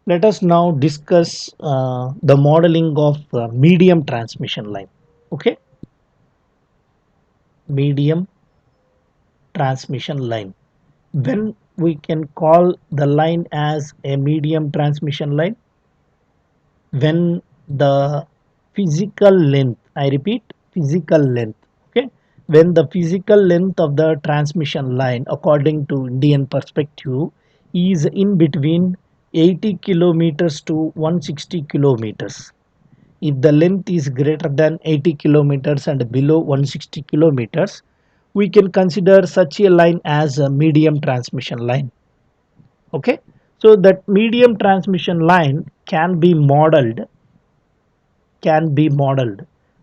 Let us now discuss the modeling of medium transmission line. Okay, medium transmission line. When we can call the line as a medium transmission line? When the physical length, I repeat, physical length, okay, when the physical length of the transmission line according to Indian perspective is in between 80 kilometers to 160 kilometers. If the length is greater than 80 kilometers and below 160 kilometers, we can consider such a line as a medium transmission line. Okay, so that medium transmission line can be modeled.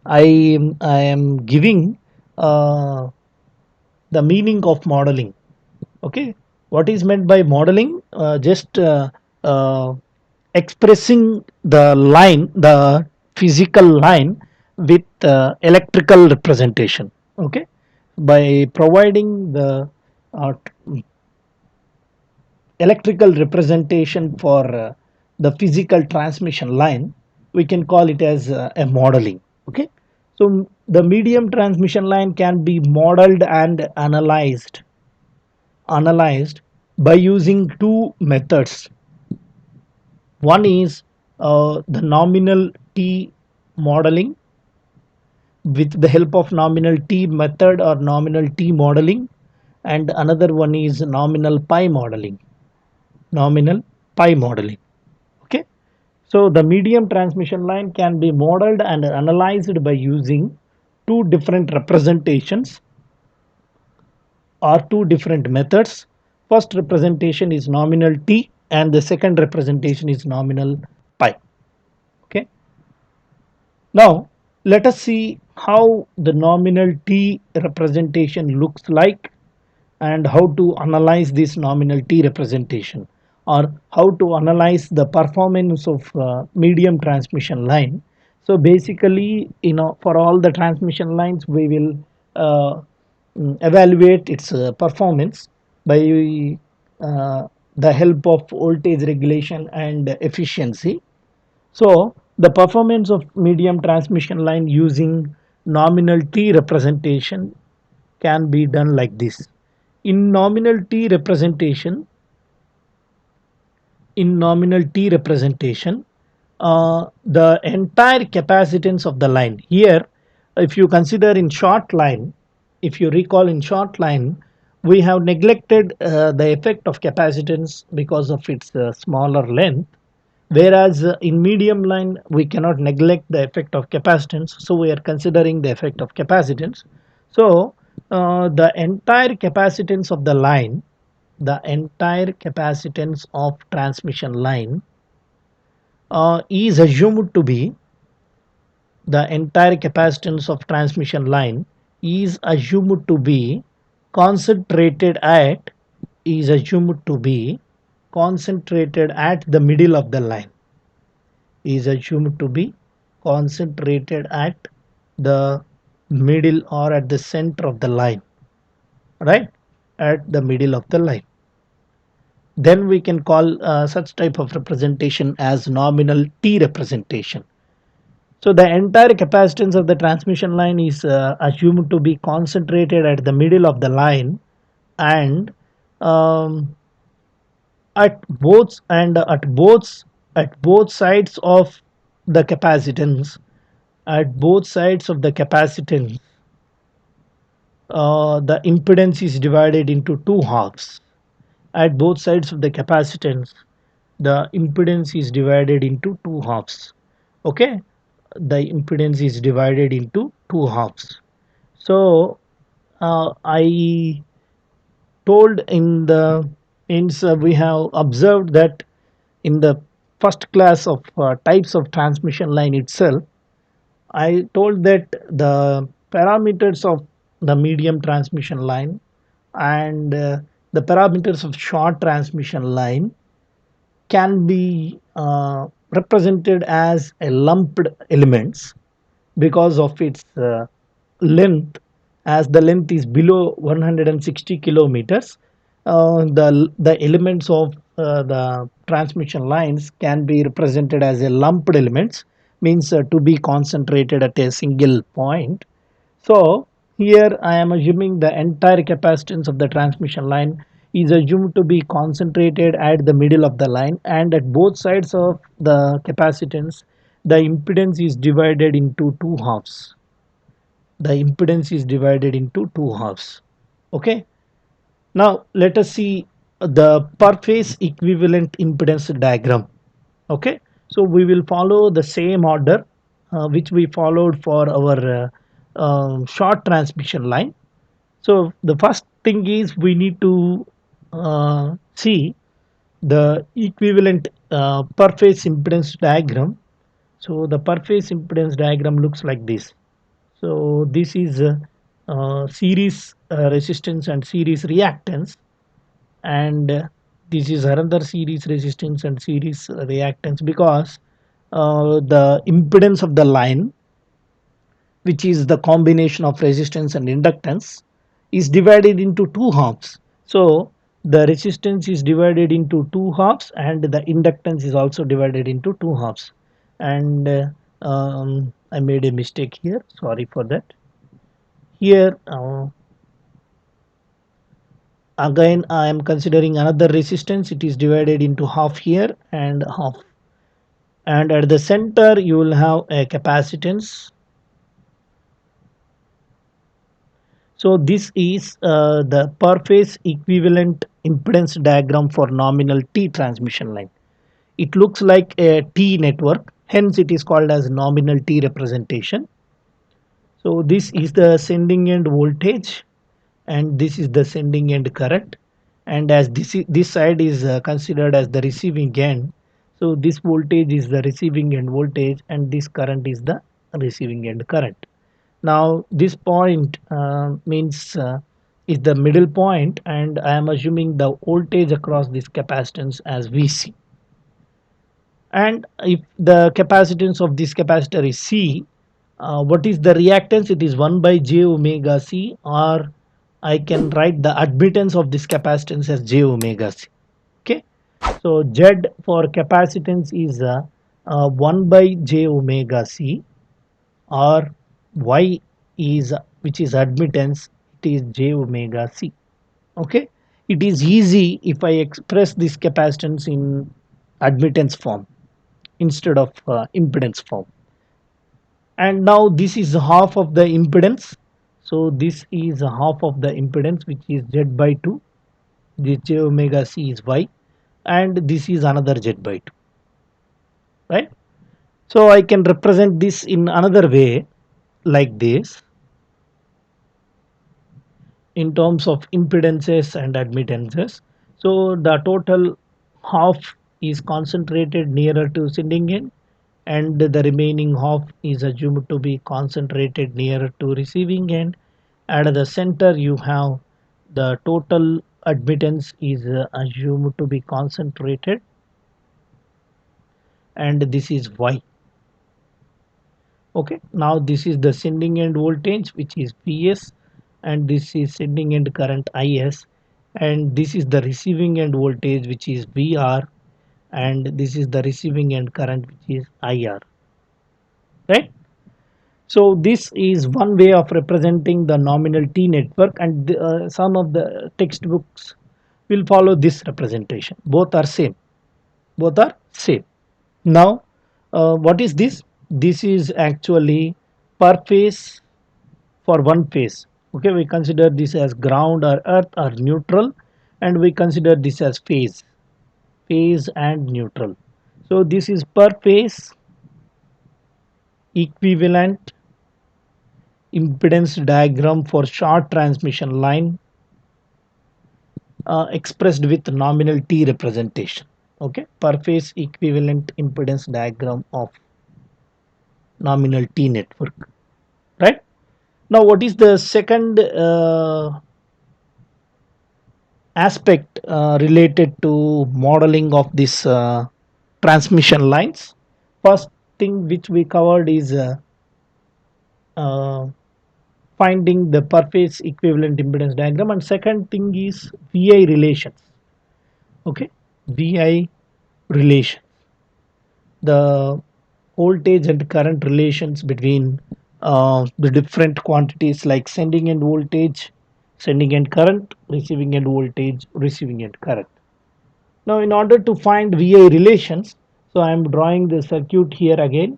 I am giving uh, the meaning of modeling. Okay, what is meant by modeling? Just expressing the physical line with electrical representation. Okay, by providing the uh, electrical representation for the physical transmission line, we can call it as a modeling. Okay, so the medium transmission line can be modeled and analyzed by using two methods. One is the nominal T modeling with the help of nominal T method or nominal T modeling, and another one is nominal pi modeling. Okay, so the medium transmission line can be modeled and analyzed by using two different representations or two different methods. First representation is nominal T and the second representation is nominal pi. Okay, now let us see how the nominal T representation looks like and how to analyze this nominal T representation, or how to analyze the performance of medium transmission line. So basically, for all the transmission lines, we will evaluate its performance by the help of voltage regulation and efficiency. So the performance of medium transmission line using nominal T representation can be done like this. In nominal T representation, the entire capacitance of the line here, if you consider in short line, if you recall in short line, we have neglected the effect of capacitance because of its smaller length, whereas in medium line we cannot neglect the effect of capacitance, so we are considering the effect of capacitance. So the entire capacitance of transmission line is assumed to be the entire capacitance of transmission line is assumed to be concentrated at the middle of the line, is assumed to be concentrated at the middle or at the center of the line, right, at the middle of the line. Then we can call such type of representation as nominal T representation. So the entire capacitance of the transmission line is assumed to be concentrated at the middle of the line, and um, at both sides of the capacitance, the impedance is divided into two halves. At both sides of the capacitance, the impedance is divided into two halves. Okay, the impedance is divided into two halves. So I told in the ends, we have observed that in the first class of types of transmission line itself, I told that the parameters of the medium transmission line and the parameters of short transmission line can be represented as a lumped elements because of its length. As the length is below 160 kilometers, the elements of the transmission lines can be represented as a lumped elements, means to be concentrated at a single point. So here I am assuming the entire capacitance of the transmission line is assumed to be concentrated at the middle of the line, and at both sides of the capacitance the impedance is divided into two halves. The impedance is divided into two halves. Okay. Now let us see the per phase equivalent impedance diagram. Okay, so we will follow the same order which we followed for our short transmission line. So the first thing is we need to see the equivalent per phase impedance diagram. So the per phase impedance diagram looks like this. So this is series resistance and series reactance, and this is another series resistance and series reactance, because the impedance of the line, which is the combination of resistance and inductance, is divided into two halves. So the resistance is divided into two halves and the inductance is also divided into two halves. And I made a mistake here, sorry for that. Here again I am considering another resistance. It is divided into half here and half, and at the center you will have a capacitance. So this is the per phase equivalent impedance diagram for nominal T transmission line. It looks like a T network, hence it is called as nominal T representation. So this is the sending end voltage and this is the sending end current, and as this side is considered as the receiving end, so this voltage is the receiving end voltage and this current is the receiving end current. Now this point means is the middle point, and I am assuming the voltage across this capacitance as Vc. And if the capacitance of this capacitor is C, what is the reactance? It is 1 by j omega C, or I can write the admittance of this capacitance as j omega C. Okay, so Z for capacitance is 1 by j omega C, or Y is, which is admittance, it is j omega C. Okay, it is easy if I express this capacitance in admittance form instead of impedance form. And now this is half of the impedance, so this is half of the impedance, which is Z by 2. This j omega C is Y, and this is another Z by 2, right? So I can represent this in another way like this, in terms of impedances and admittances. So the total half is concentrated nearer to sending end, and the remaining half is assumed to be concentrated nearer to receiving end. At the center you have the total admittance is assumed to be concentrated, and this is Y. Okay, now this is the sending end voltage, which is Vs, and this is sending end current Is, and this is the receiving end voltage, which is Vr, and this is the receiving end current, which is Ir, right? So this is one way of representing the nominal T network, and some of the textbooks will follow this representation. Both are same, both are same. Now what is this? This is actually per phase for one phase. Okay, we consider this as ground or earth or neutral, and we consider this as phase and neutral. So this is per phase equivalent impedance diagram for short transmission line expressed with nominal T representation. Okay, per phase equivalent impedance diagram of nominal T network, right? Now what is the second aspect related to modeling of this transmission lines? First thing which we covered is uh, finding the per phase equivalent impedance diagram, and second thing is VI relations. Okay, VI relation, the voltage and current relations between the different quantities like sending end voltage, sending end current, receiving end voltage, receiving end current. Now in order to find VI relations, so I am drawing the circuit here again.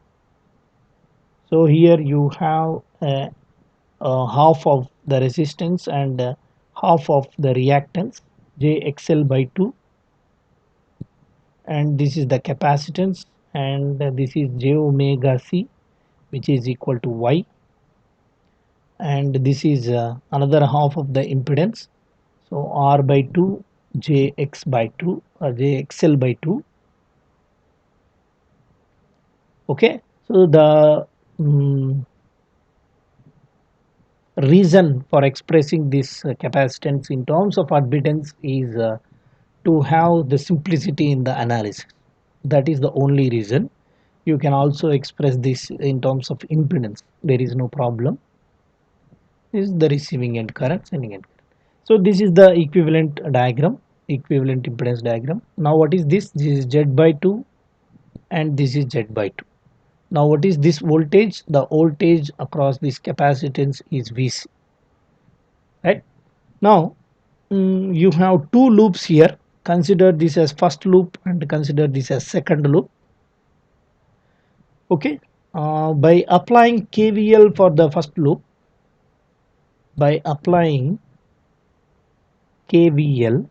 So here you have half of the resistance and half of the reactance JXL by 2, and this is the capacitance, and this is J omega C, which is equal to Y, and this is another half of the impedance, so R by 2 Jx by 2 or Jxl by 2. Okay, so the reason for expressing this capacitance in terms of admittance is to have the simplicity in the analysis. That is the only reason. You can also express this in terms of impedance, there is no problem. This is the receiving end current, sending end current. So this is the equivalent diagram, equivalent impedance diagram. Now what is this? This is Z by 2 and this is Z by 2. Now what is this voltage? The voltage across this capacitance is Vc, right? Now you have two loops here. Consider this as first loop and consider this as second loop. Okay, by applying KVL for the first loop, by applying KVL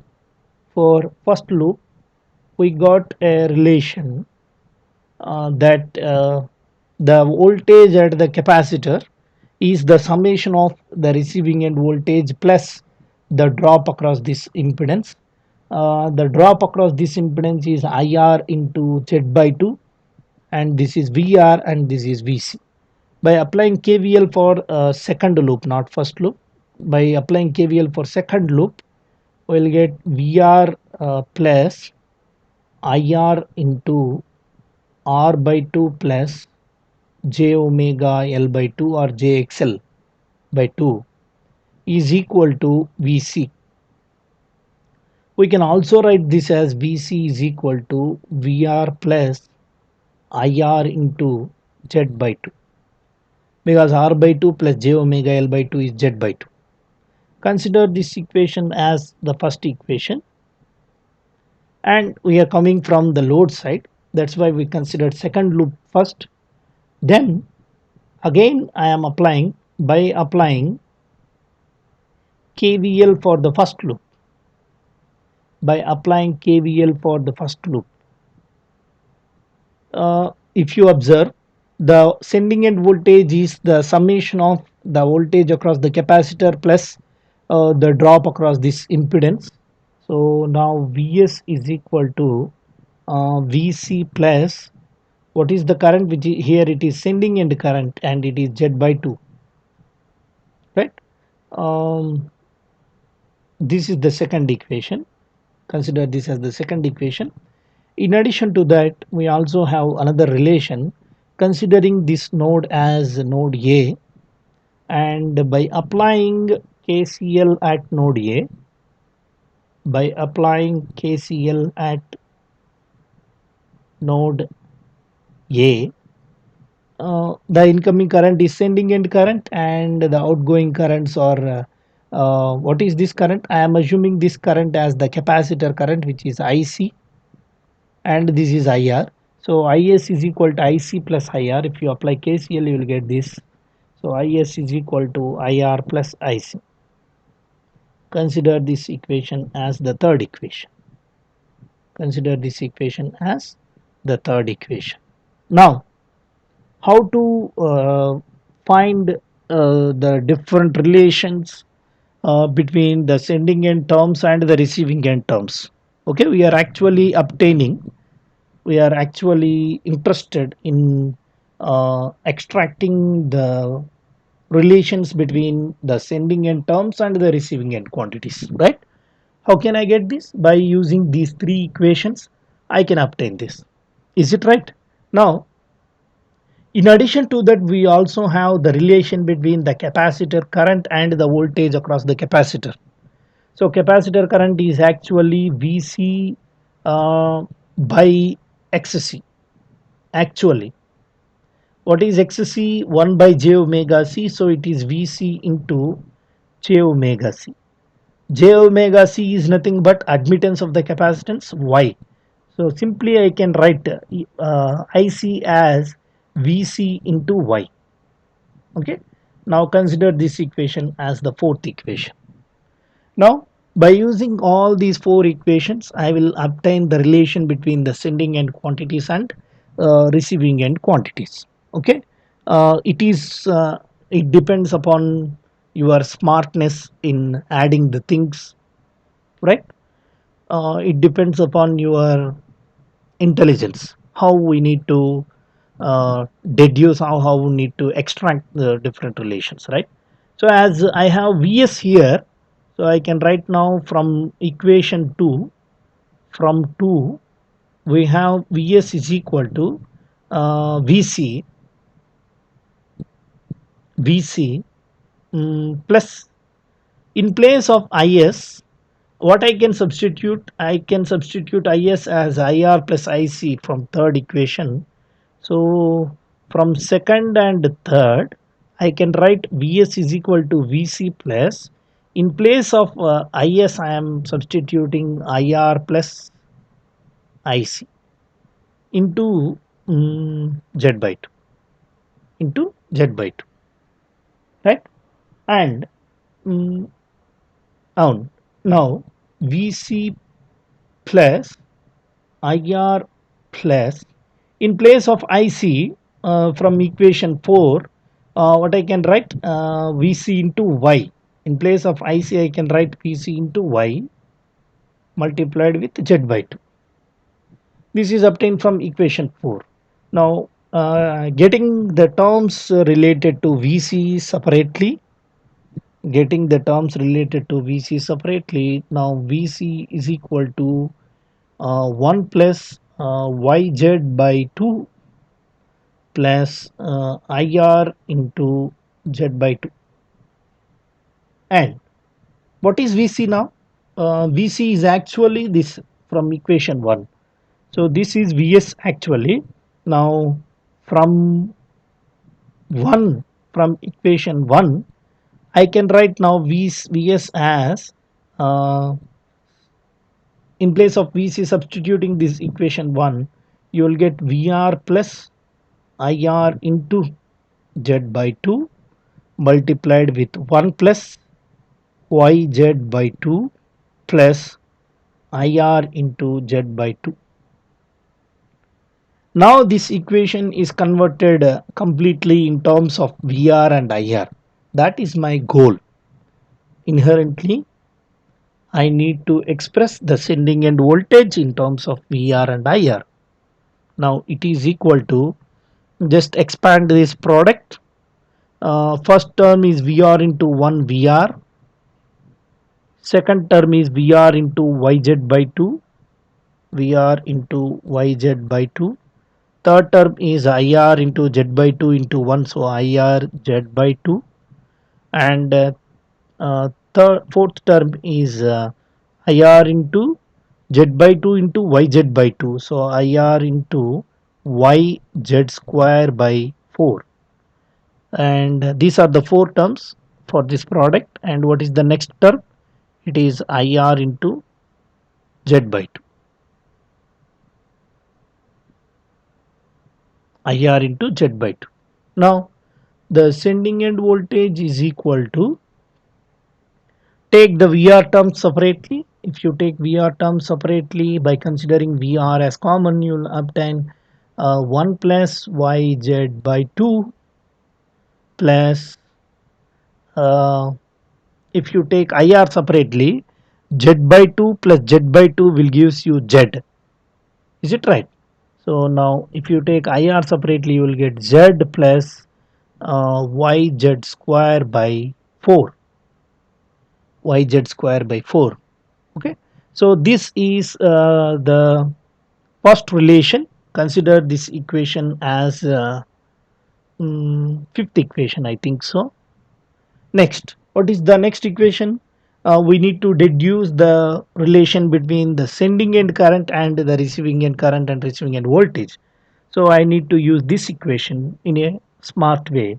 for first loop, we got a relation that the voltage at the capacitor is the summation of the receiving end voltage plus the drop across this impedance. The drop across this impedance is IR into Z by 2, and this is VR and this is VC. By applying KVL for second loop, not first loop, by applying KVL for second loop, we'll get VR plus IR into R by 2 plus J omega L by 2 or JXL by 2 is equal to VC. We can also write this as VC is equal to VR plus IR into Z by 2, because R by 2 plus J omega L by 2 is Z by 2. Consider this equation as the first equation, and we are coming from the load side, that's why we considered second loop first. Then again I am applying, by applying KVL for the first loop, by applying KVL for the first loop, if you observe, the sending end voltage is the summation of the voltage across the capacitor plus the drop across this impedance. So now Vs is equal to Vc plus, what is the current, which is here it is sending end current and it is Z by 2, right? This is the second equation. Consider this as the second equation. In addition to that, we also have another relation, considering this node as node A, and by applying KCL at node A, by applying KCL at node A, the incoming current is sending end current and the outgoing currents are what is this current? I am assuming this current as the capacitor current, which is IC, and this is IR. So IS is equal to IC plus IR. If you apply KCL, you will get this. So IS is equal to IR plus IC. Consider this equation as the third equation. Consider this equation as the third equation. Now, how to find the different relations between the sending end terms and the receiving end terms? Okay, we are actually interested in extracting the relations between the sending end terms and the receiving end quantities, right? How can I get this? By using these three equations I can obtain this. Is it right? Now in addition to that, we also have the relation between the capacitor current and the voltage across the capacitor. So capacitor current is actually Vc by xc. Actually, what is xc? 1 by j omega c, so it is vc into j omega c. J omega c is nothing but admittance of the capacitance y. So simply I can write IC as VC into Y. Okay. Now consider this equation as the fourth equation. Now by using all these four equations, I will obtain the relation between the sending end quantities and receiving end quantities. Okay. It depends upon your smartness in adding the things, right? It depends upon your intelligence, how we need to deduce, how we need to extract the different relations, right? So as I have vs here, so I can write now from equation 2, from 2 we have vs is equal to vc plus, in place of is, what I can substitute, I can substitute is as ir plus ic from third equation. So from second and third, I can write Vs is equal to Vc plus, in place of Is I am substituting Ir plus Ic into Z by 2, into Z by 2, right? And mm, now, now Vc plus IR plus, in place of IC, from equation 4, what I can write VC into Y. In place of IC I can write VC into Y multiplied with Z by 2. This is obtained from equation 4. Now getting the terms related to VC separately, now VC is equal to 1 plus yz by 2 plus IR into Z by 2. And what is VC now? VC is actually this from equation 1. So this is Vs actually. Now from 1, from equation 1, I can write now Vs as, in place of Vc substituting this equation 1, you will get Vr plus IR into Z by 2 multiplied with 1 plus yz by 2 plus IR into Z by 2. Now this equation is converted completely in terms of VR and IR. That is my goal. Inherently, I need to express the sending end voltage in terms of VR and IR. Now it is equal to, just expand this product. First term is VR into 1 VR. Second term is VR into yz by 2. VR into yz by 2. Third term is IR into Z by 2 into 1, so IR Z by 2. And fourth term is IR into Z by 2 into YZ by 2, so IR into YZ square by 4. And these are the four terms for this product. And what is the next term? It is IR into Z by 2. IR into Z by 2. Now the sending end voltage is equal to, take the VR term separately. If you take VR term separately by considering VR as common, you will obtain 1 plus yz by 2 plus, if you take IR separately, Z by 2 plus Z by 2 will gives you Z. Is it right? So now if you take IR separately, you will get Z plus yz square by 4. Yz square by 4. Okay, so this is the first relation. Consider this equation as fifth equation, I think so. Next, what is the next equation? we need to deduce the relation between the sending end current and the receiving end current and receiving end voltage. So I need to use this equation in a smart way.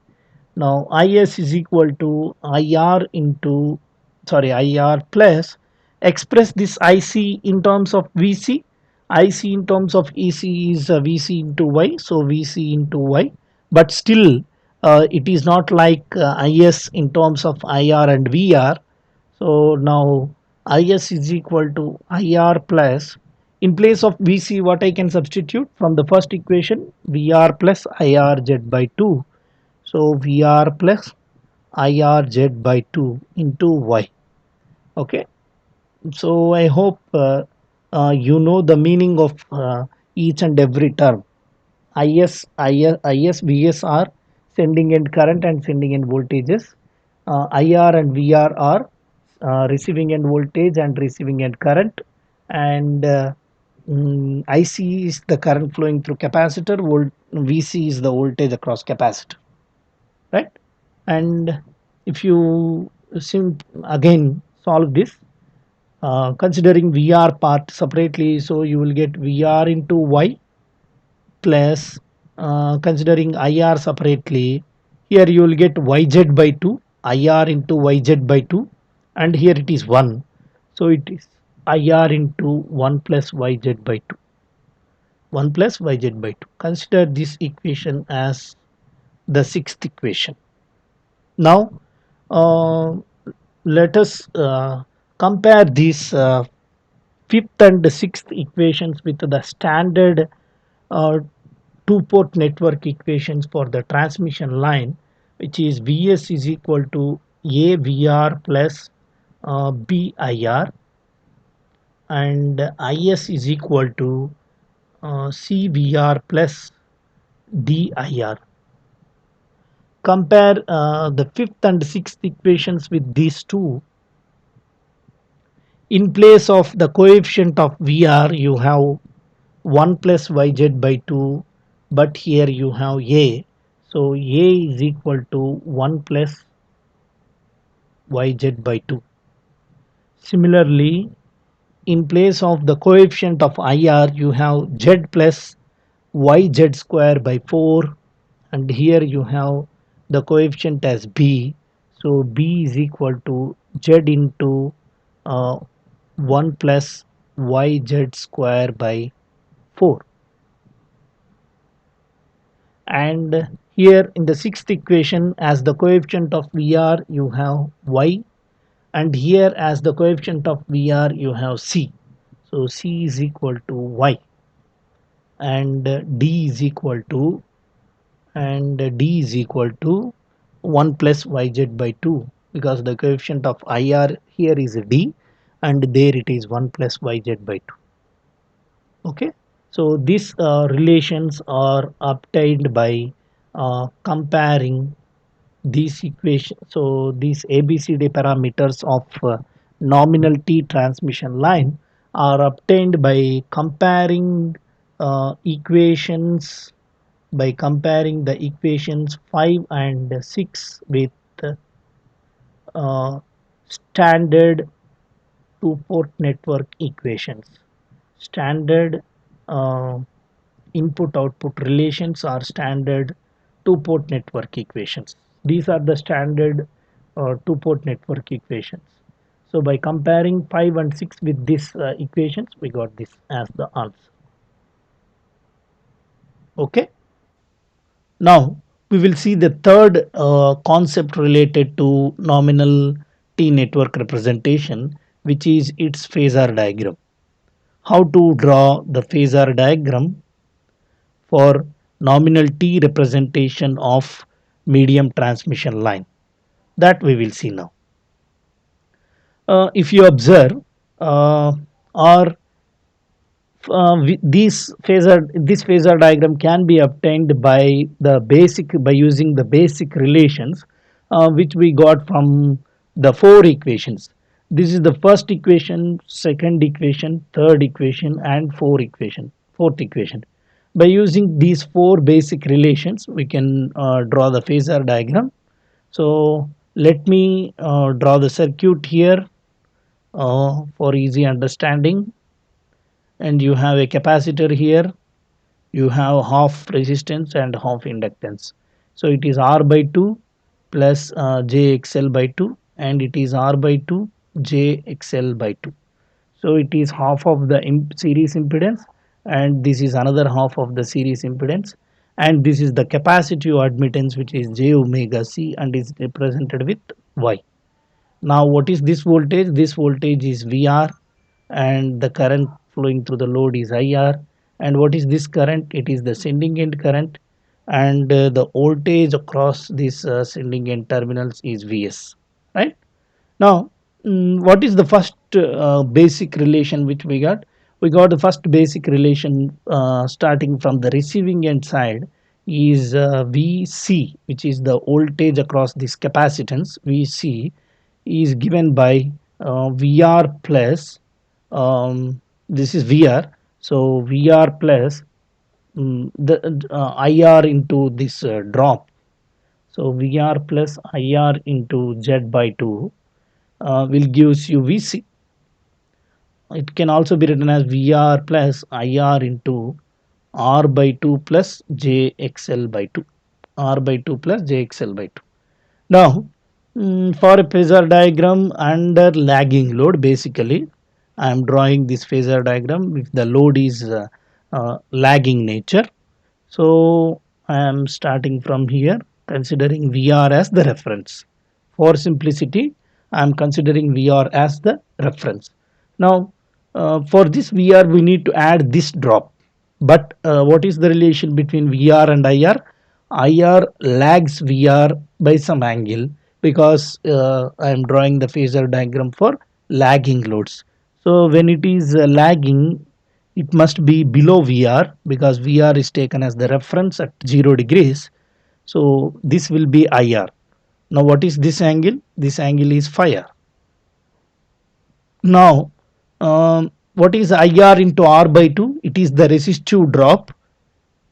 Now is is equal to IR into, sorry, IR plus, express this IC in terms of VC. IC in terms of EC is VC into Y, so VC into Y. But still, it is not like IS in terms of IR and VR. So now IS is equal to IR plus, in place of VC what I can substitute from the first equation, VR plus IRZ by 2. So VR plus IRZ by 2 into Y. Okay. So I hope you know the meaning of each and every term. VS are sending end current and sending end voltages. IR and VR are receiving end voltage and receiving end current. And IC is the current flowing through capacitor. VC is the voltage across capacitor. Right? And if you again solve this, considering VR part separately, so you will get VR into Y plus, considering IR separately, here you will get YZ by 2, IR into YZ by 2, and here it is 1. So it is IR into 1 plus YZ by 2. 1 plus YZ by 2. Consider this equation as the sixth equation. Now, uh, let us compare these fifth and sixth equations with the standard uh, two-port network equations for the transmission line, which is Vs is equal to AVR plus BIR, and Is is equal to CVR plus DIR. Compare the fifth and sixth equations with these two. In place of the coefficient of VR, you have 1 plus yz by 2, but here you have a, so a is equal to 1 plus yz by 2. Similarly, in place of the coefficient of IR, you have z plus yz square by 4, and here you have the coefficient as b, so b is equal to z into uh, 1 plus yz square by 4. And here in the sixth equation, as the coefficient of VR you have y, and here as the coefficient of VR you have c, so c is equal to y, and d is equal to, d is equal to 1 plus yz by 2, because the coefficient of IR here is d and there it is 1 plus yz by 2. Okay, so these relations are obtained by comparing these equations. So these ABCD parameters of nominal T transmission line are obtained by comparing equations, by comparing the equations 5 and 6 with uh, standard two-port network equations. Standard uh, input output relations are standard two-port network equations. These are the standard two-port network equations. So by comparing 5 and 6 with these equations, we got this as the answer. Okay. Now we will see the third concept related to nominal T network representation, which is its phasor diagram. How to draw the phasor diagram for nominal T representation of medium transmission line, that we will see now. If you observe, or this phasor diagram can be obtained by using the basic relations which we got from the four equations. This is the first equation, second equation, third equation, and fourth equation. By using these four basic relations, we can draw the phasor diagram. So let me draw the circuit here. for easy understanding. And you have a capacitor here, you have half resistance and half inductance. So it is R by 2 plus JXL by 2, and it is R by 2 JXL by 2. So it is half of the series impedance, and this is another half of the series impedance, and this is the capacitive admittance, which is J omega C, and is represented with Y. Now what is this voltage? This voltage is VR, and the current flowing through the load is IR. And what is this current? It is the sending end current, and the voltage across these sending end terminals is Vs, right? Now, what is the first basic relation which we got? We got the first basic relation starting from the receiving end side is Vc, which is the voltage across this capacitance. Vc is given by Vr plus, this is Vr, so Vr plus the IR into this drop. So Vr plus IR into Z by 2 will gives you Vc. It can also be written as Vr plus IR into R by 2 plus JXL by 2. R by 2 plus JXL by 2. Now, for a phasor diagram under lagging load, basically, I am drawing this phasor diagram if the load is lagging nature. So I am starting from here, considering VR as the reference. For simplicity, I am considering VR as the reference. Now, for this VR, we need to add this drop. But what is the relation between VR and IR? IR lags VR by some angle, because I am drawing the phasor diagram for lagging loads. So when it is lagging, it must be below VR, because VR is taken as the reference at 0 degrees. So this will be IR. Now what is this angle? This angle is phi r. Now what is IR into R by 2? It is the resistive drop.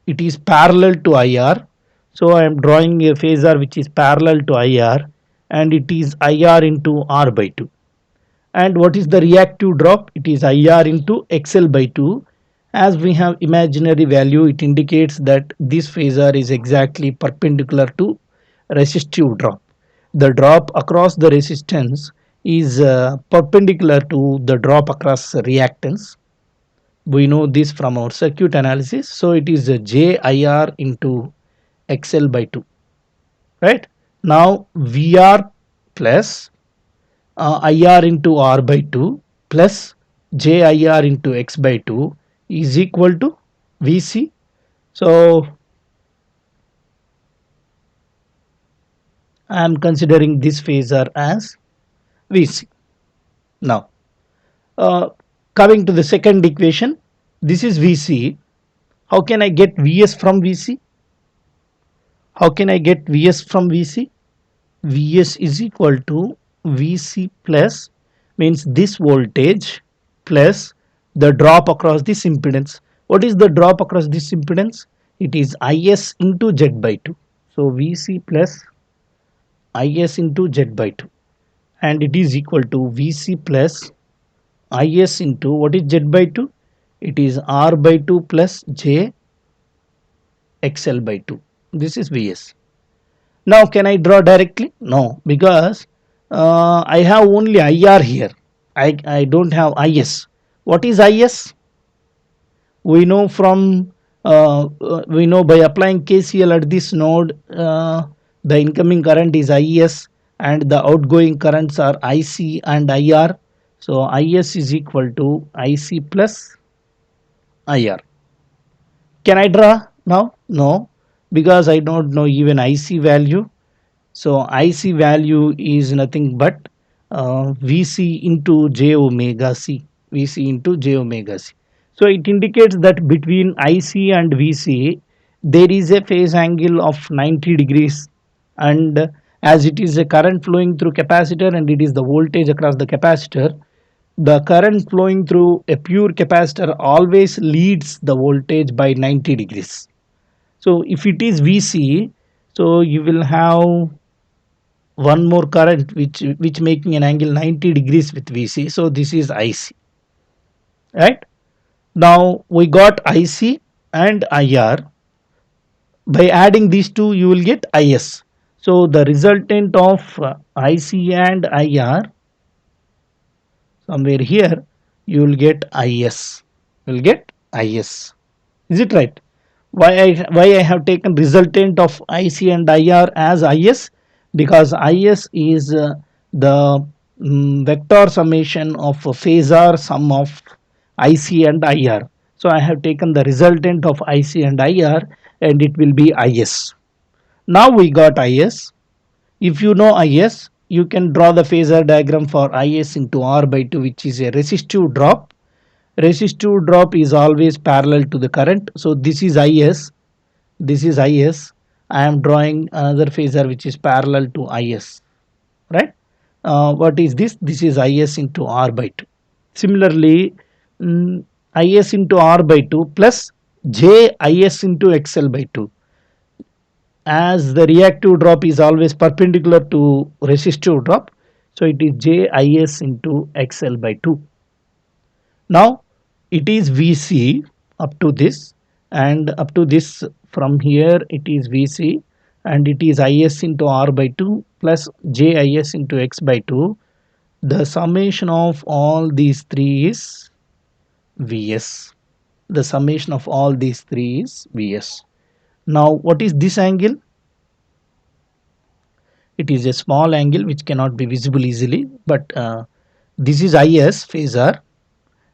It is parallel to IR. So I am drawing a phasor which is parallel to IR, and it is IR into R by 2. And what is the reactive drop? It is IR into XL by 2. As we have imaginary value, it indicates that this phasor is exactly perpendicular to resistive drop. The drop across the resistance is perpendicular to the drop across reactance. We know this from our circuit analysis. So it is JIR into XL by 2, right? Now VR plus IR into R by 2 plus JIR into X by 2 is equal to VC. So I am considering this phasor as VC. Now coming to the second equation, this is VC. How can I get VS from VC? How can I get Vs from Vc? Vs is equal to Vc plus, means this voltage, plus the drop across this impedance. What is the drop across this impedance? It is Is into Z by 2. So Vc plus Is into Z by 2, and it is equal to Vc plus Is into, what is Z by 2? It is R by 2 plus J XL by 2. This is Vs. Now can I draw directly? No, because I have only IR here. I don't have IS. What is IS? We know from we know by applying KCL at this node, the incoming current is IS and the outgoing currents are IC and IR. So IS is equal to IC plus IR. Can I draw now? No, because I don't know even IC value. So IC value is nothing but VC into J omega C. VC into J omega C. So it indicates that between IC and VC there is a phase angle of 90 degrees, and as it is a current flowing through capacitor and it is the voltage across the capacitor, the current flowing through a pure capacitor always leads the voltage by 90 degrees. So if it is VC, so you will have one more current which making an angle 90 degrees with VC. So this is IC, right? Now we got IC and IR. By adding these two, you will get IS. So the resultant of IC and IR, somewhere here, you will get IS. You will get IS. Is it right? Why I have taken resultant of IC and IR as IS? Because IS is the vector summation of a phasor sum of IC and IR. So I have taken the resultant of IC and IR, and it will be IS. Now we got IS. If you know IS, you can draw the phasor diagram for IS into R by 2, which is a resistive drop. Resistive drop is always parallel to the current. So this is IS. This is IS. I am drawing another phasor which is parallel to IS. Right? What is this? This is IS into R by 2. Similarly, IS into R by 2 plus JIS into XL by 2. As the reactive drop is always perpendicular to resistive drop, so it is JIS into XL by 2. Now it is VC up to this, and up to this, from here it is VC, and it is IS into R by 2 plus JIS into X by 2. The summation of all these three is VS. The summation of all these three is VS. Now what is this angle? It is a small angle which cannot be visible easily, but this is IS phasor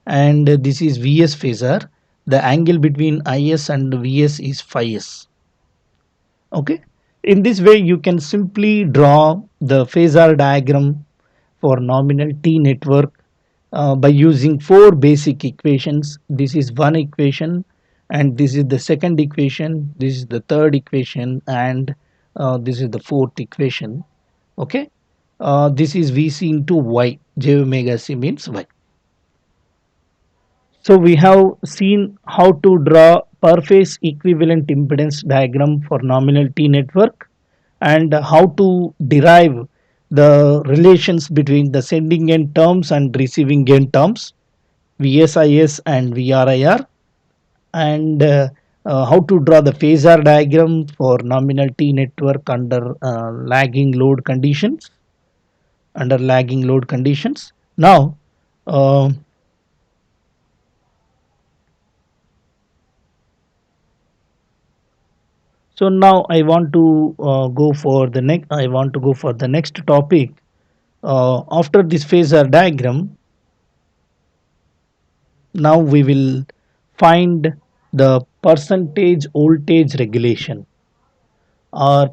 and this is VS phasor. The angle between IS and VS is phi s. Okay, in this way you can simply draw the phasor diagram for nominal T network by using four basic equations. This is one equation, and this is the second equation, this is the third equation, and this is the fourth equation. Okay, this is VC into Y. J omega C means Y. So we have seen how to draw per phase equivalent impedance diagram for nominal T network, and how to derive the relations between the sending end terms and receiving end terms, VSIS and VRIR, and how to draw the phasor diagram for nominal T network under lagging load conditions. Now, uh, so now I want to go for the next. I want to go for the next topic. After this phasor diagram, now we will find the percentage regulation or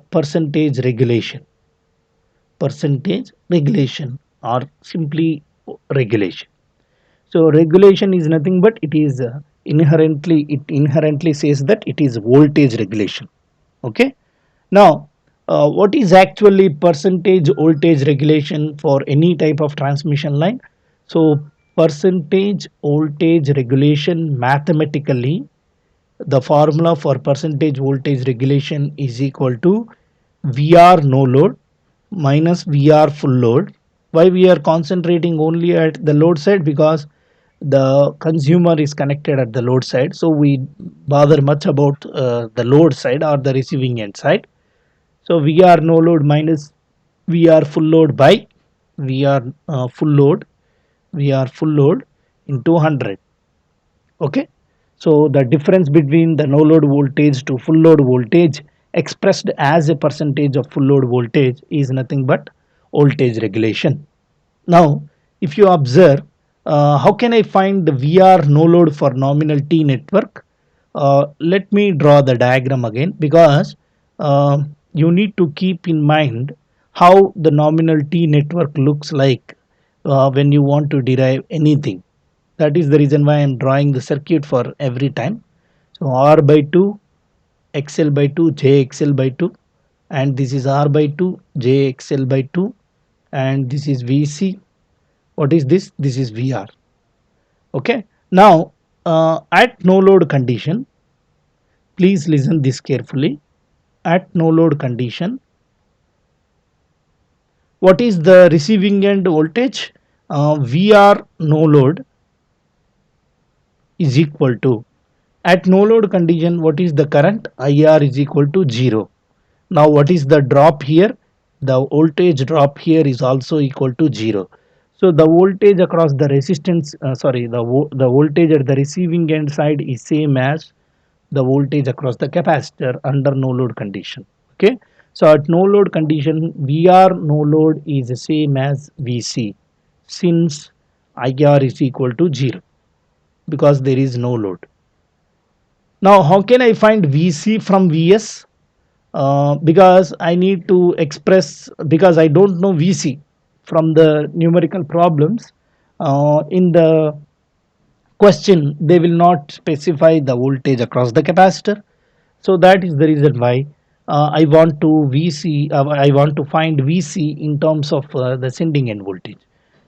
simply regulation. So regulation is nothing but it is inherently says that it is voltage regulation. Okay, now what is actually percentage voltage regulation for any type of transmission line? So percentage voltage regulation, mathematically the formula for percentage voltage regulation is equal to VR no load minus VR full load. Why we are concentrating only at the load side? Because the consumer is connected at the load side, so we bother much about the load side or the receiving end side. So VR no load minus VR full load by VR full load, VR full load into 100. Okay, so the difference between the no load voltage to full load voltage expressed as a percentage of full load voltage is nothing but voltage regulation. Now if you observe, how can I find the VR no load for nominal T network? Let me draw the diagram again, because you need to keep in mind how the nominal T network looks like when you want to derive anything. That is the reason why I am drawing the circuit for every time. So R by 2, XL by 2, JXL by 2, and this is R by 2, JXL by 2, and this is VC. What is this? This is VR. Okay, now at no load condition, please listen this carefully. At no load condition, What is the receiving end voltage? VR no load is equal to, at no load condition, what is the current? IR is equal to 0. Now what is the drop here? The voltage drop here is also equal to 0. So the voltage across the resistance, the voltage at the receiving end side is same as the voltage across the capacitor under no load condition. Okay, so at no load condition, VR no load is the same as VC, since IR is equal to 0 because there is no load. Now how can I find VC from VS? Because I need to express, because I don't know VC from the numerical problems. In the question, they will not specify the voltage across the capacitor. So that is the reason why I want to find VC in terms of the sending end voltage.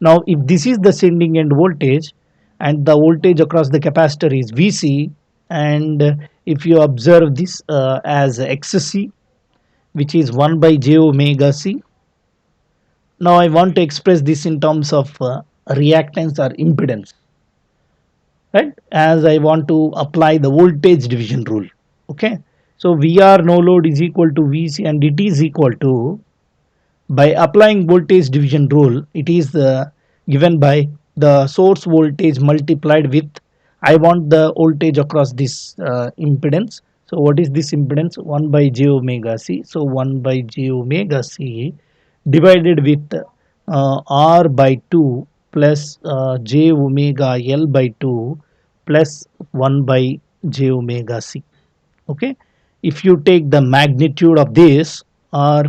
Now if this is the sending end voltage and the voltage across the capacitor is VC, and if you observe this as XC, which is 1 by j omega c. Now I want to express this in terms of reactance or impedance, right? As I want to apply the voltage division rule. Okay, so VR no load is equal to VC, and it is equal to, by applying voltage division rule, it is given by the source voltage multiplied with, I want the voltage across this impedance. So what is this impedance? 1 by j omega c. So 1 by j omega c divided with R by 2 plus j omega L by 2 plus 1 by j omega c. Okay, if you take the magnitude of this, or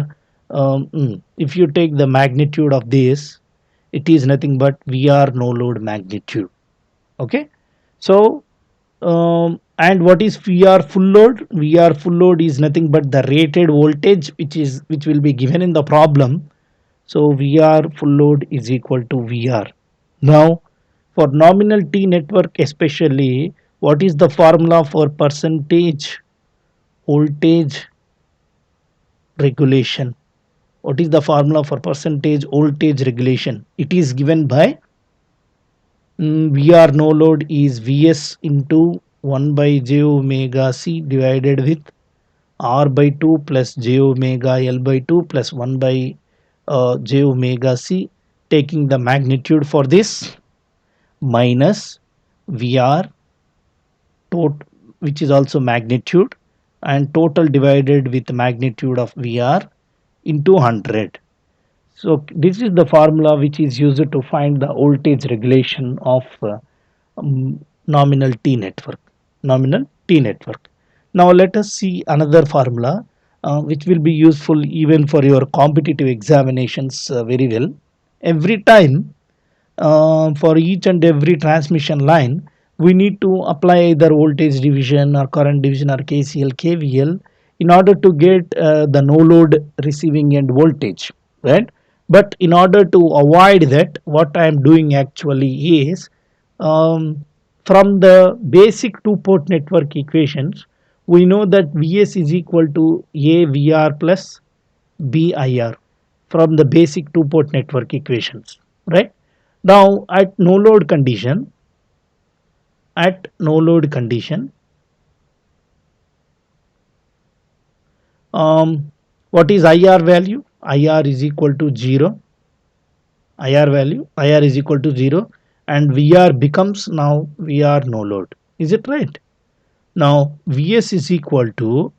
if you take the magnitude of this, it is nothing but VR no load magnitude. Okay, so and what is VR full load? VR full load is nothing but the rated voltage which will be given in the problem. So VR full load is equal to VR. Now for nominal T network especially, what is the formula for percentage voltage regulation? What is the formula for percentage voltage regulation? It is given by VR no load is Vs into 1 by j omega c divided with R by 2 plus j omega L by 2 plus 1 by j omega c, taking the magnitude for this, minus VR tot, which is also magnitude, and total divided with magnitude of VR into 100. So this is the formula which is used to find the voltage regulation of nominal T network. Nominal T network. Now let us see another formula which will be useful even for your competitive examinations very well. Every time for each and every transmission line, we need to apply either voltage division or current division or KCL, KVL in order to get the no load receiving end voltage, right? But in order to avoid that, what I am doing actually is, from the basic two-port network equations, we know that Vs is equal to AVR plus BIR from the basic two-port network equations, right? Now at no load condition, what is IR value? IR is equal to 0. IR is equal to 0, and VR becomes now VR no load. Is it right? Now Vs is equal to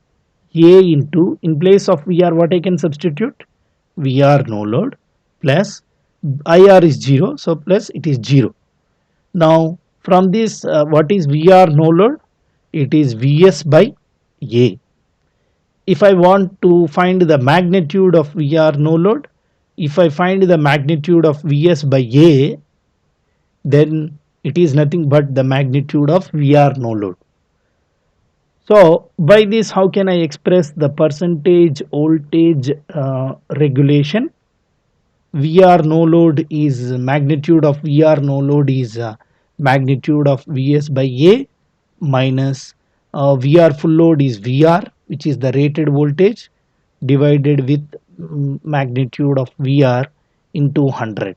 A into, in place of VR, what I can substitute? VR no load plus IR is 0, so plus it is 0. Now from this, what is VR no load? It is Vs by A. If I want to find the magnitude of VR no load, if I find the magnitude of Vs by A, then it is nothing but the magnitude of VR no load. So by this, how can I express the percentage voltage regulation? VR no load is magnitude of VR no load is magnitude of Vs by A minus VR full load is VR, which is the rated voltage, divided with magnitude of VR, into 100.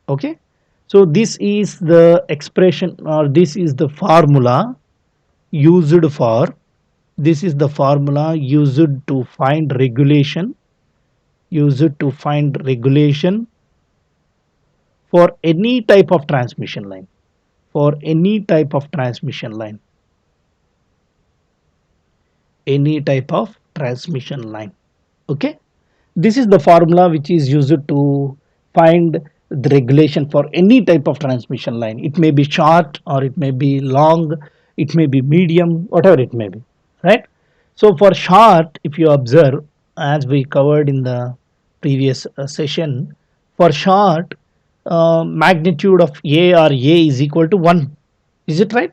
Okay, so this is the expression, or this is the formula used for, this is the formula used to find regulation, used to find regulation for any type of transmission line, for any type of transmission line, any type of transmission line. Okay, this is the formula which is used to find the regulation for any type of transmission line. It may be short or it may be long, it may be medium, whatever it may be, right? So for short, if you observe, as we covered in the previous session, for short, magnitude of A or A is equal to 1. Is it right?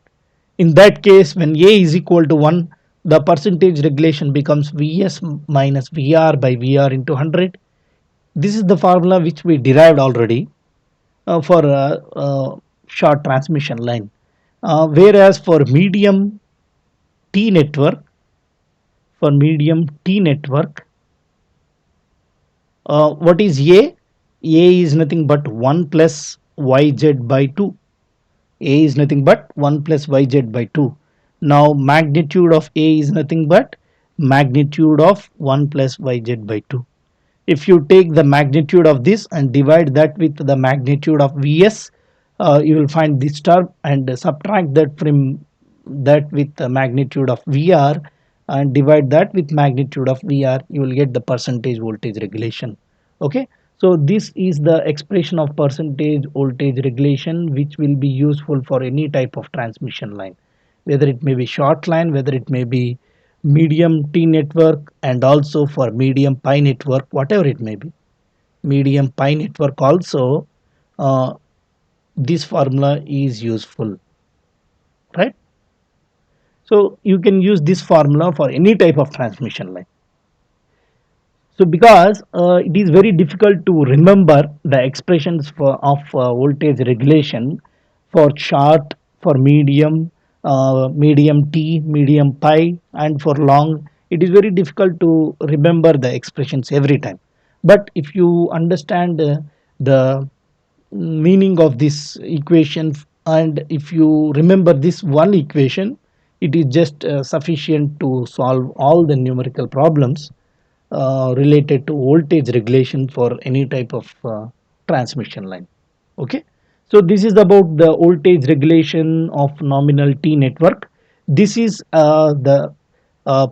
In that case, when A is equal to 1, the percentage regulation becomes Vs minus Vr by Vr into 100. This is the formula which we derived already for short transmission line. Whereas for medium T network, for medium T network, what is A? A is nothing but 1 plus Yz by 2. A is nothing but 1 plus Yz by 2. Now magnitude of A is nothing but magnitude of 1 plus Yz by 2. If you take the magnitude of this and divide that with the magnitude of Vs, you will find this term, and subtract that from that with the magnitude of Vr and divide that with magnitude of Vr, you will get the percentage voltage regulation. Okay, so this is the expression of percentage voltage regulation, which will be useful for any type of transmission line, whether it may be short line, whether it may be medium T network, and also for medium pi network, whatever it may be. Medium pi network also, uh, this formula is useful, right? So you can use this formula for any type of transmission line. So because it is very difficult to remember the expressions of voltage regulation for short, for medium, medium T, medium pi, and for long, it is very difficult to remember the expressions every time. But if you understand the meaning of this equation, and if you remember this one equation, it is just sufficient to solve all the numerical problems related to voltage regulation for any type of transmission line. Okay, so this is about the voltage regulation of nominal T network. This is the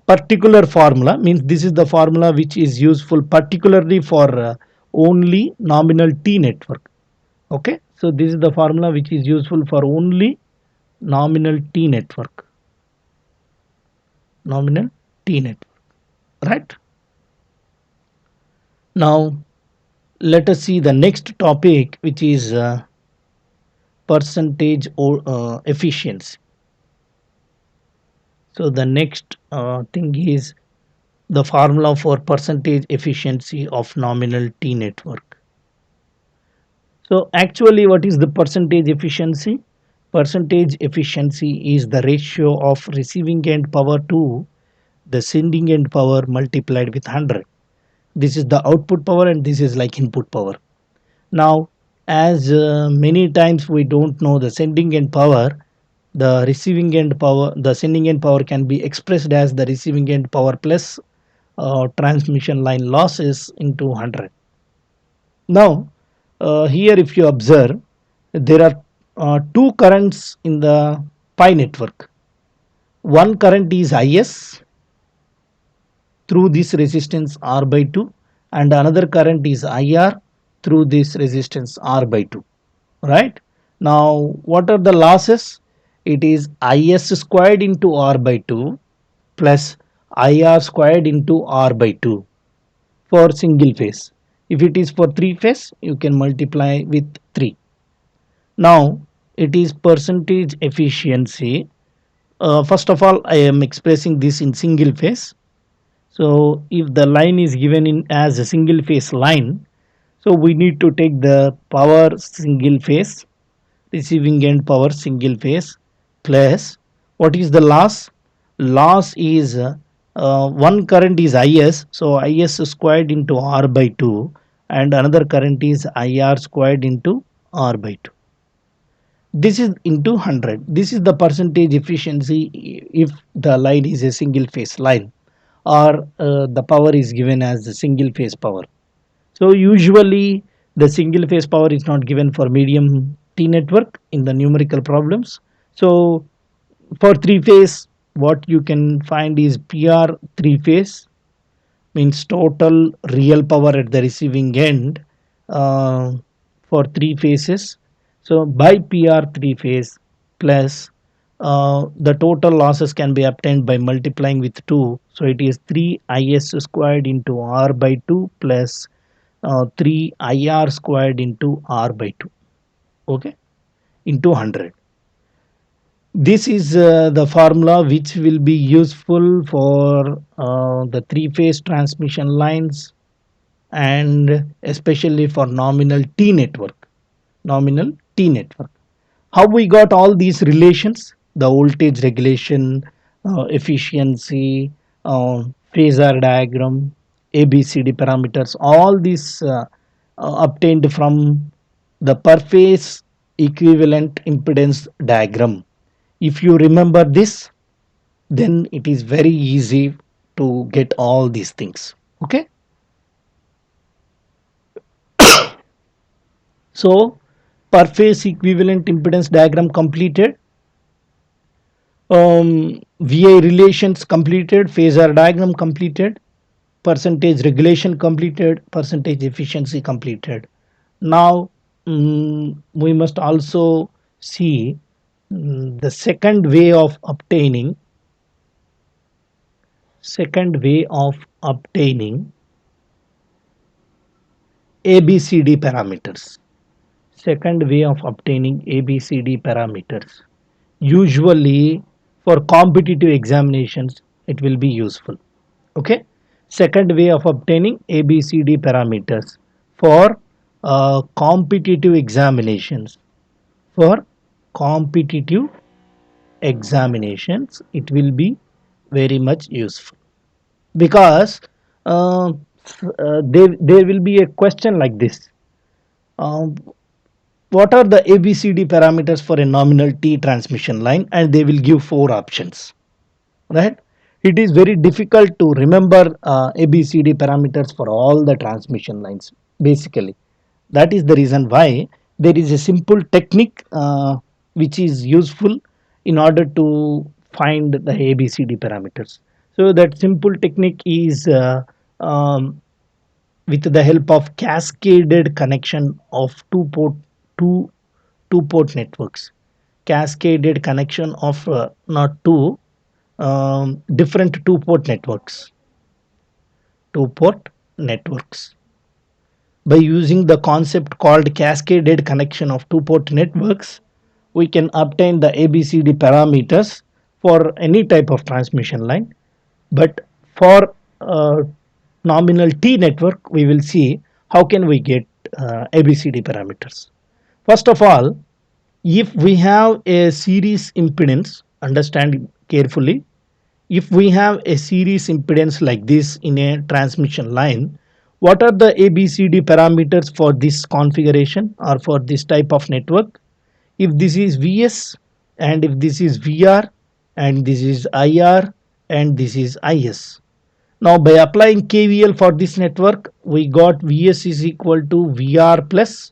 particular formula, means this is the formula which is useful particularly for only nominal T network. Okay, so this is the formula which is useful for only nominal T network, nominal T network, right? Now let us see the next topic, which is percentage or efficiency. So the next thing is the formula for percentage efficiency of nominal T network. So actually, what is the percentage efficiency? Percentage efficiency is the ratio of receiving end power to the sending end power multiplied with 100. This is the output power and this is like input power. Now, as many times we don't know the sending end power, the receiving end power, the sending end power can be expressed as the receiving end power plus transmission line losses into 100. Now, here if you observe, there are two currents in the pi network. One current is Is through this resistance R by 2, and another current is IR through this resistance R by 2, right? Now what are the losses? It is Is squared into R by 2 plus IR squared into R by 2 for single phase. If it is for three phase, you can multiply with 3. Now it is percentage efficiency. First of all, I am expressing this in single phase. So if the line is given in as a single phase line, so we need to take the power single phase, receiving end power single phase, plus what is the loss? Loss is one current is Is, so Is squared into R by 2, and another current is IR squared into R by 2. This is into 100. This is the percentage efficiency if the line is a single phase line, or the power is given as a single phase power. So usually the single phase power is not given for medium T network in the numerical problems. So for three phase, what you can find is PR three phase, means total real power at the receiving end uh, for three phases. So by PR three phase plus the total losses can be obtained by multiplying with 2. So it is 3 IS squared into R by 2 plus 3 IR squared into R by 2. Okay, into 100. This is the formula which will be useful for the three phase transmission lines, and especially for nominal T network. Nominal T network. How we got all these relations? The voltage regulation, efficiency, phasor diagram, ABCD parameters, all these obtained from the per phase equivalent impedance diagram. If you remember this, then it is very easy to get all these things. Okay. So per phase equivalent impedance diagram completed, VI relations completed, phasor diagram completed, percentage regulation completed, percentage efficiency completed. Now we must also see the second way of obtaining ABCD parameters. Second way of obtaining ABCD parameters. Usually for competitive examinations, it will be useful. Okay. Second way of obtaining ABCD parameters for competitive examinations. For competitive examinations, it will be very much useful, because uh, there will be a question like this. Um, what are the ABCD parameters for a nominal T transmission line? And they will give four options, right? It is very difficult to remember ABCD parameters for all the transmission lines, basically. That is the reason why there is a simple technique which is useful in order to find the ABCD parameters. So that simple technique is with the help of cascaded connection of two two port networks. Cascaded connection of not two different two port networks. By using the concept called cascaded connection of two port networks, we can obtain the ABCD parameters for any type of transmission line. But for nominal T network, we will see how can we get ABCD parameters. First of all, if we have a series impedance, understand carefully, if we have a series impedance like this in a transmission line, what are the ABCD parameters for this configuration or for this type of network? If this is Vs, and if this is Vr, and this is IR, and this is Is. Now by applying KVL for this network, we got Vs is equal to Vr plus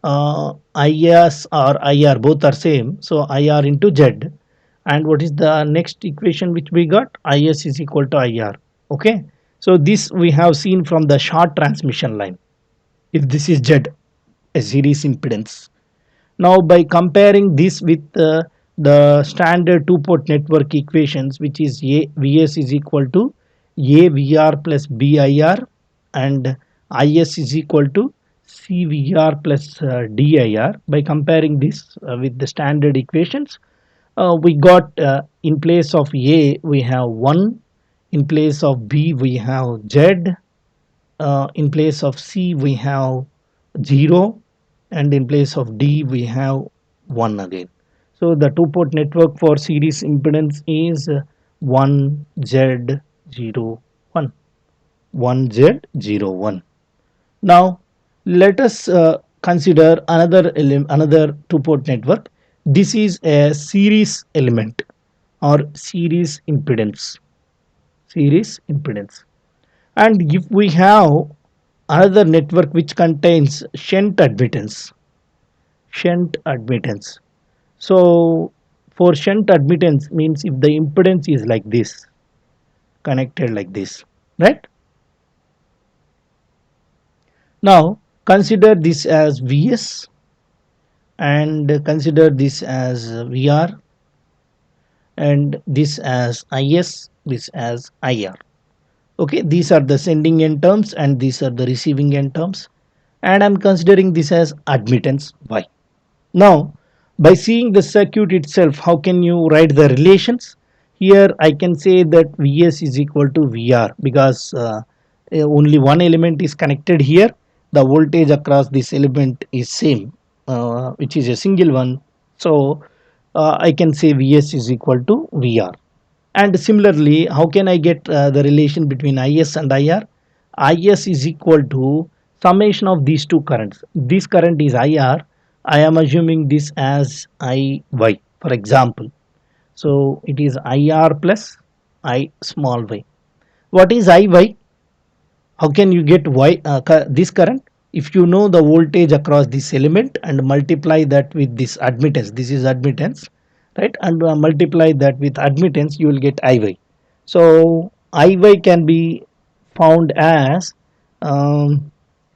IS or IR, both are same, so IR into Z. And what is the next equation which we got? Is is equal to IR. Okay, so this we have seen from the short transmission line. If this is Z, a series impedance. Now by comparing this with the standard two port network equations, which is A Vs is equal to AVR plus BIR, and Is is equal to CVR plus DIR. By comparing this with the standard equations, we got in place of A we have 1, in place of B we have Z, in place of C we have 0, and in place of D we have 1 again. So the two port network for series impedance is 1Z01. 1Z01. Now Let us consider another two-port network. This is a series element or series impedance. And if we have another network which contains shunt admittance. So for shunt admittance means if the impedance is like this, connected like this, right? Now consider this as Vs and consider this as Vr and this as Is, this as Ir. Okay, these are the sending end terms and these are the receiving end terms, and I'm considering this as admittance Y. Now, by seeing the circuit itself, how can you write the relations? Here I can say that Vs is equal to Vr because only one element is connected here. The voltage across this element is same, which is a single one. So I can say Vs is equal to Vr. And similarly, how can I get the relation between Is and Ir? Is is equal to summation of these two currents. This current is Ir. I am assuming this as Iy, for example. So it is Ir plus I small y. What is Iy? How can you get this current? If you know the voltage across this element and multiply that with this admittance, this is admittance, right? And multiply that with admittance, you will get Iy. So Iy can be found as um,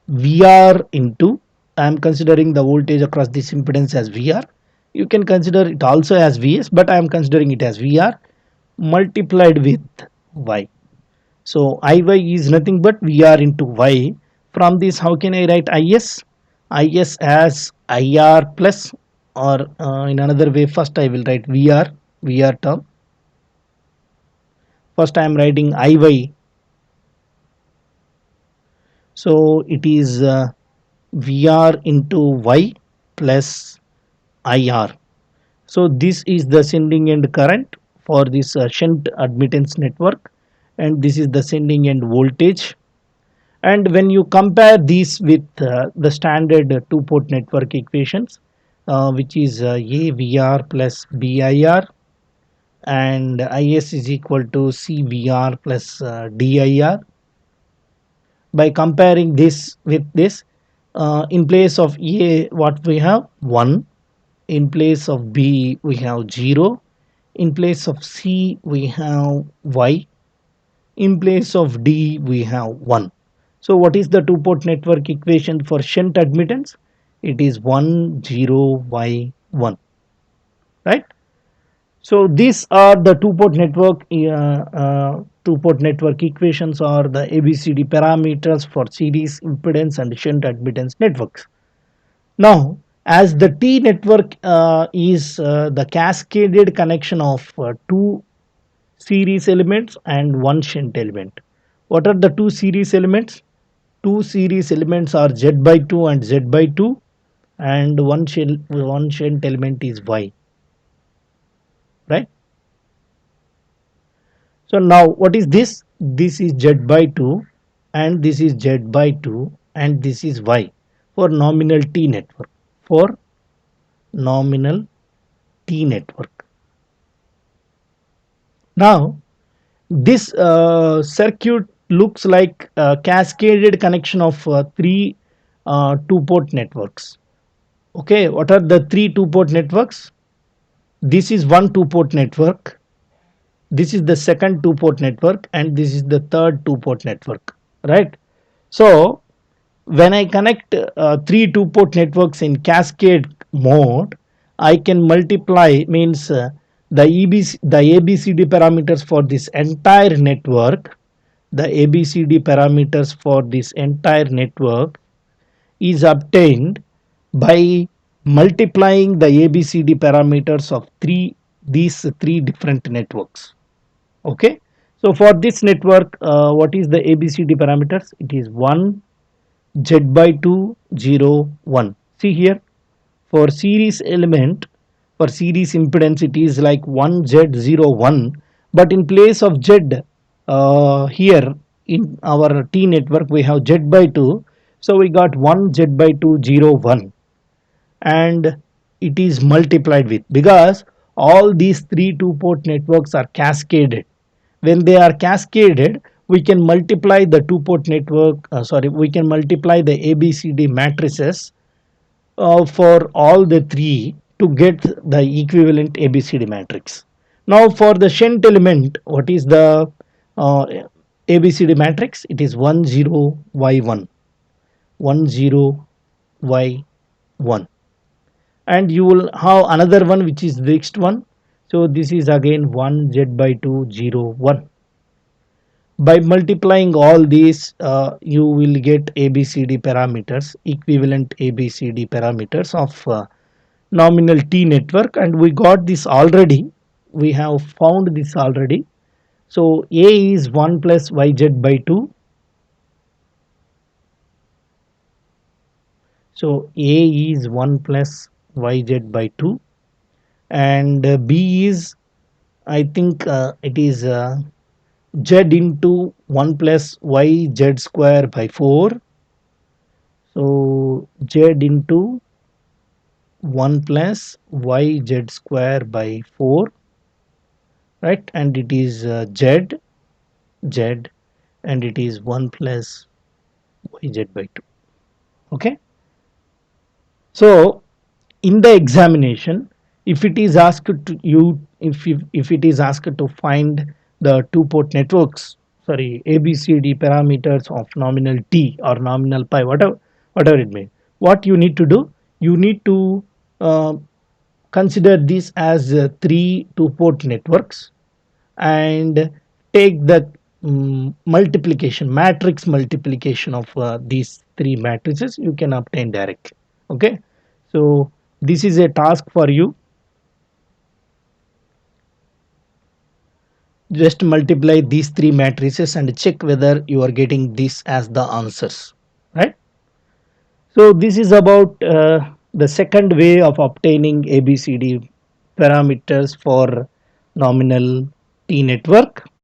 Vr into, I am considering the voltage across this impedance as Vr. You can consider it also as Vs, but I am considering it as Vr multiplied with Y. So Iy is nothing but Vr into Y. From this, how can I write Is? Is as Ir plus, or in another way, first I will write Vr term. First I am writing Iy. So it is Vr into Y plus Ir. So this is the sending end current for this shunt admittance network, and this is the sending end voltage. And when you compare these with the standard two-port network equations, which is AVR plus BIR and Is is equal to CVR plus DIR. By comparing this with this, in place of A, what we have? 1. In place of B, we have 0. In place of C, we have Y. In place of D, we have 1. So what is the two-port network equation for shunt admittance? It is 1, 0, Y, 1, right? So these are the two-port network equations, or the ABCD parameters for series impedance and shunt admittance networks. Now, as the T network is the cascaded connection of two series elements and one shunt element. What are the two series elements? Two series elements are Z by 2 and Z by 2, and one shunt element is Y, right? So now what is this? This is Z by 2 and this is Z by 2 and this is Y for nominal T network. For nominal T network. Now this circuit looks like a cascaded connection of three two-port networks. Okay, what are the three two-port networks? This is one two-port network, this is the second two-port network, and this is the third two-port network, right? So when I connect three two-port networks in cascade mode, I can multiply, means the ABCD parameters for this entire network. The ABCD parameters for this entire network is obtained by multiplying the ABCD parameters of these three different networks. Okay, so for this network, what is the ABCD parameters? It is 1, Z by 2, 0, 1. See here, for series element, for series impedance, it is like 1 Z 0 1, but in place of Z, here in our T network we have Z by 2. So we got 1 z by 2 0 1, and it is multiplied with, because all these three two-port networks are cascaded. When they are cascaded, we can multiply the two-port network, we can multiply the ABCD matrices for all the three to get the equivalent ABCD matrix. Now for the shunt element, what is the uh, ABCD matrix? It is 1 0 y1, 1 0 y1, and you will have another one which is next one. So this is again 1 z by 2 0 1. By multiplying all these, you will get ABCD parameters, equivalent ABCD parameters of nominal T network, and we got this already. We have found this already. So A is 1 plus yz by 2. So A is 1 plus yz by 2, and B is, I think it is z into 1 plus yz square by 4. So z into 1 plus yz square by 4, right? And it is z, and it is 1 plus yz by 2. Okay. So in the examination, if it is asked to you, if it is asked to find the two-port networks, sorry, ABCD parameters of nominal T or nominal pi, whatever it may, what you need to do, you need to uh, consider this as three two-port networks, and take the multiplication, matrix multiplication of these three matrices, you can obtain directly. Okay, so this is a task for you. Just multiply these three matrices and check whether you are getting this as the answers, right? So this is about the second way of obtaining ABCD parameters for nominal T network.